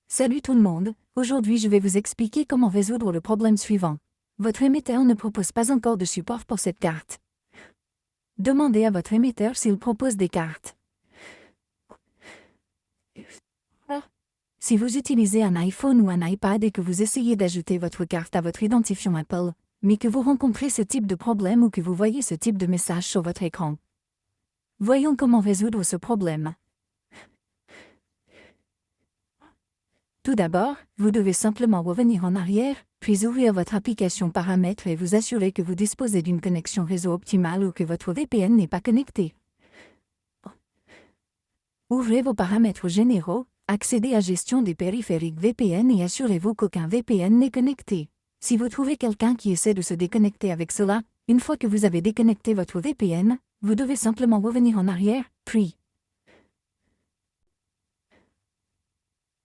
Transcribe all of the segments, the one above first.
Salut tout le monde, aujourd'hui je vais vous expliquer comment résoudre le problème suivant. Votre émetteur ne propose pas encore de support pour cette carte. Demandez à votre émetteur s'il propose des cartes. Si vous utilisez un iPhone ou un iPad et que vous essayez d'ajouter votre carte à votre identifiant Apple, mais que vous rencontrez ce type de problème ou que vous voyez ce type de message sur votre écran. Voyons comment résoudre ce problème. Tout d'abord, vous devez simplement revenir en arrière, puis ouvrir votre application Paramètres et vous assurer que vous disposez d'une connexion réseau optimale ou que votre VPN n'est pas connecté. Ouvrez vos paramètres généraux, accédez à Gestion des périphériques VPN et assurez-vous qu'aucun VPN n'est connecté. Si vous trouvez quelqu'un qui essaie de se déconnecter avec cela, une fois que vous avez déconnecté votre VPN, vous devez simplement revenir en arrière, puis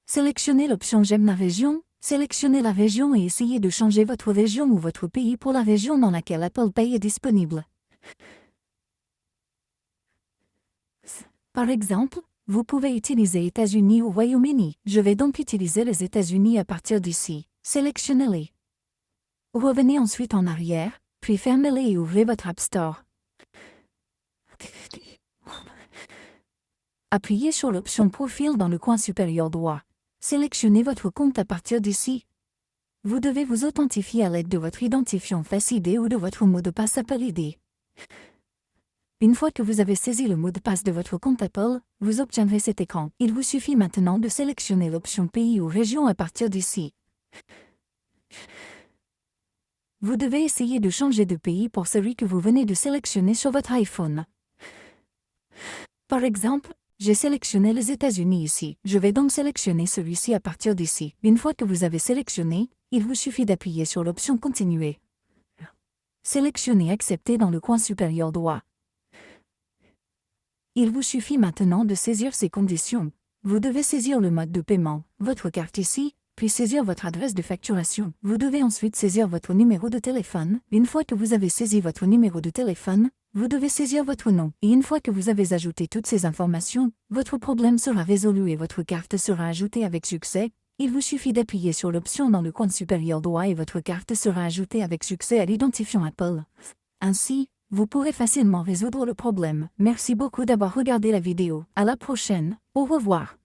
sélectionnez l'option J'aime la région, sélectionnez la région et essayez de changer votre région ou votre pays pour la région dans laquelle Apple Pay est disponible. Par exemple, vous pouvez utiliser États-Unis ou Royaume-Uni. Je vais donc utiliser les États-Unis à partir d'ici. Sélectionnez-les. Revenez ensuite en arrière, puis fermez-les et ouvrez votre App Store. Appuyez sur l'option Profil dans le coin supérieur droit. Sélectionnez votre compte à partir d'ici. Vous devez vous authentifier à l'aide de votre identifiant Face ID ou de votre mot de passe Apple ID. Une fois que vous avez saisi le mot de passe de votre compte Apple, vous obtiendrez cet écran. Il vous suffit maintenant de sélectionner l'option Pays ou Région à partir d'ici. Vous devez essayer de changer de pays pour celui que vous venez de sélectionner sur votre iPhone. Par exemple, j'ai sélectionné les États-Unis ici. Je vais donc sélectionner celui-ci à partir d'ici. Une fois que vous avez sélectionné, il vous suffit d'appuyer sur l'option Continuer. Sélectionnez Accepter dans le coin supérieur droit. Il vous suffit maintenant de saisir ces conditions. Vous devez saisir le mode de paiement, votre carte ici, puis saisir votre adresse de facturation. Vous devez ensuite saisir votre numéro de téléphone. Une fois que vous avez saisi votre numéro de téléphone, vous devez saisir votre nom. Et une fois que vous avez ajouté toutes ces informations, votre problème sera résolu et votre carte sera ajoutée avec succès. Il vous suffit d'appuyer sur l'option dans le coin supérieur droit et votre carte sera ajoutée avec succès à l'identifiant Apple. Ainsi, vous pourrez facilement résoudre le problème. Merci beaucoup d'avoir regardé la vidéo. À la prochaine. Au revoir.